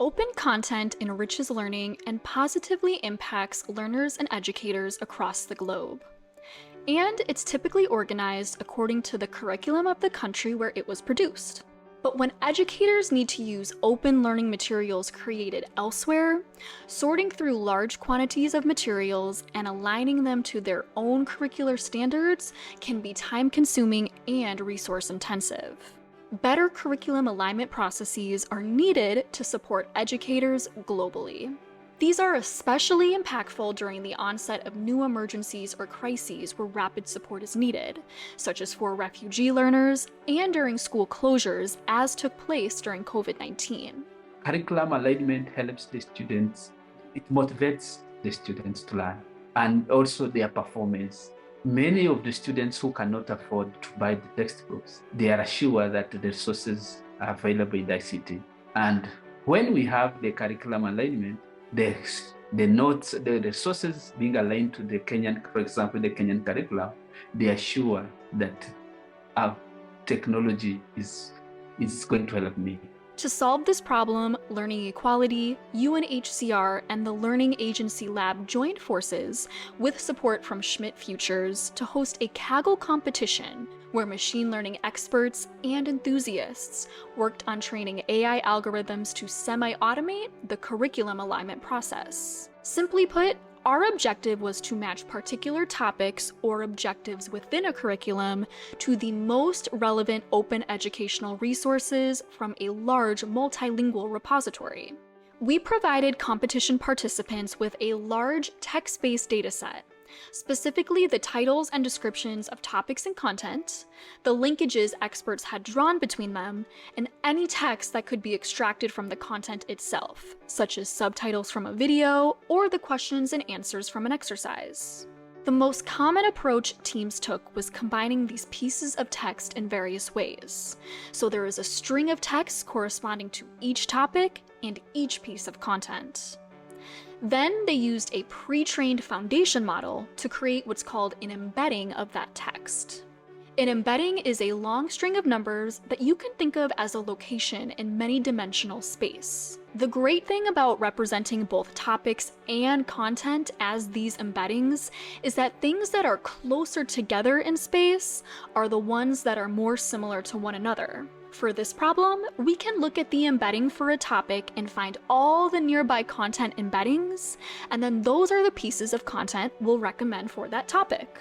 Open content enriches learning and positively impacts learners and educators across the globe. And it's typically organized according to the curriculum of the country where it was produced. But when educators need to use open learning materials created elsewhere, sorting through large quantities of materials and aligning them to their own curricular standards can be time-consuming and resource-intensive. Better curriculum alignment processes are needed to support educators globally. These are especially impactful during the onset of new emergencies or crises where rapid support is needed, such as for refugee learners and during school closures, as took place during COVID-19. Curriculum alignment helps the students, it motivates the students to learn and also their performance. Many of the students who cannot afford to buy the textbooks, they are assured that the resources are available in the ICT. And when we have the curriculum alignment, the notes, the resources being aligned to the Kenyan, for example, the Kenyan curriculum, they are sure that our technology is going to help me. To solve this problem, Learning Equality, UNHCR, and the Learning Agency Lab joined forces with support from Schmidt Futures to host a Kaggle competition where machine learning experts and enthusiasts worked on training AI algorithms to semi-automate the curriculum alignment process. Simply put, our objective was to match particular topics or objectives within a curriculum to the most relevant open educational resources from a large multilingual repository. We provided competition participants with a large text-based dataset, specifically the titles and descriptions of topics and content, the linkages experts had drawn between them, and any text that could be extracted from the content itself, such as subtitles from a video or the questions and answers from an exercise. The most common approach teams took was combining these pieces of text in various ways. So there is a string of text corresponding to each topic and each piece of content. Then they used a pre-trained foundation model to create what's called an embedding of that text. An embedding is a long string of numbers that you can think of as a location in many-dimensional space. The great thing about representing both topics and content as these embeddings is that things that are closer together in space are the ones that are more similar to one another. For this problem, we can look at the embedding for a topic and find all the nearby content embeddings, and then those are the pieces of content we'll recommend for that topic.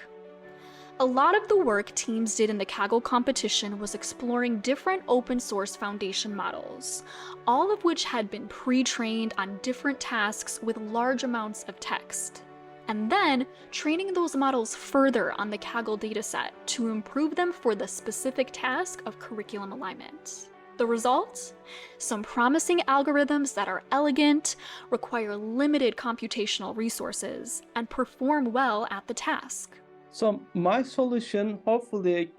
A lot of the work teams did in the Kaggle competition was exploring different open source foundation models, all of which had been pre-trained on different tasks with large amounts of text, and then training those models further on the Kaggle dataset to improve them for the specific task of curriculum alignment. The result? Some promising algorithms that are elegant, require limited computational resources, and perform well at the task. So my solution hopefully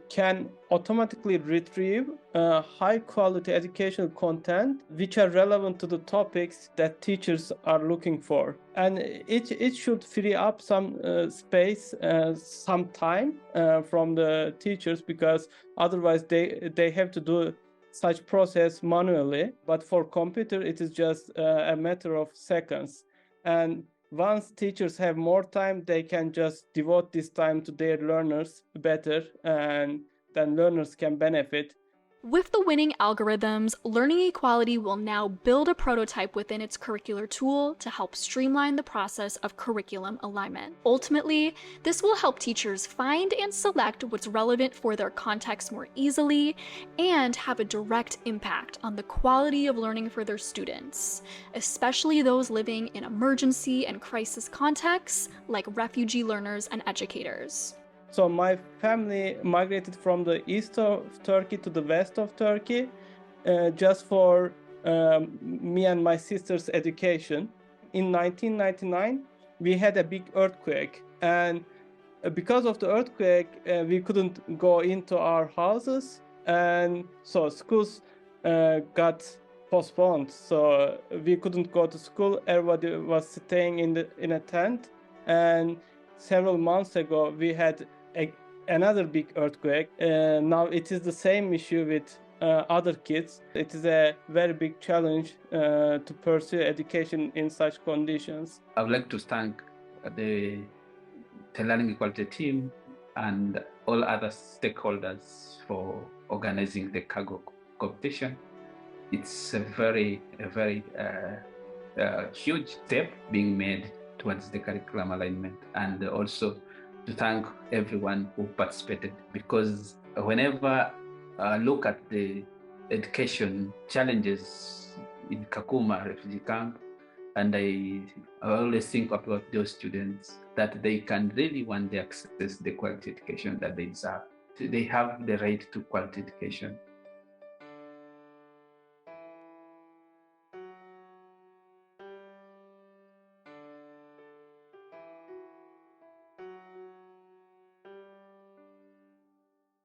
can automatically retrieve high quality educational content which are relevant to the topics that teachers are looking for. And it should free up some space, some time from the teachers, because otherwise they have to do such process manually. But for computer, it is just a matter of seconds. And once teachers have more time, they can just devote this time to their learners better, and then learners can benefit. With the winning algorithms, Learning Equality will now build a prototype within its curricular tool to help streamline the process of curriculum alignment. Ultimately, this will help teachers find and select what's relevant for their context more easily and have a direct impact on the quality of learning for their students, especially those living in emergency and crisis contexts like refugee learners and educators. So my family migrated from the east of Turkey to the west of Turkey just for me and my sister's education. In 1999, we had a big earthquake, and because of the earthquake, we couldn't go into our houses, and so schools got postponed. So we couldn't go to school. Everybody was staying in a tent, and several months ago we had another big earthquake. Now it is the same issue with other kids. It is a very big challenge to pursue education in such conditions. I would like to thank the Learning Equality team and all other stakeholders for organizing the Kaggle competition. It's a very huge step being made towards the curriculum alignment, and also to thank everyone who participated, because whenever I look at the education challenges in Kakuma refugee camp, and I always think about those students, that they can really one day access the quality education that they deserve. They have the right to quality education.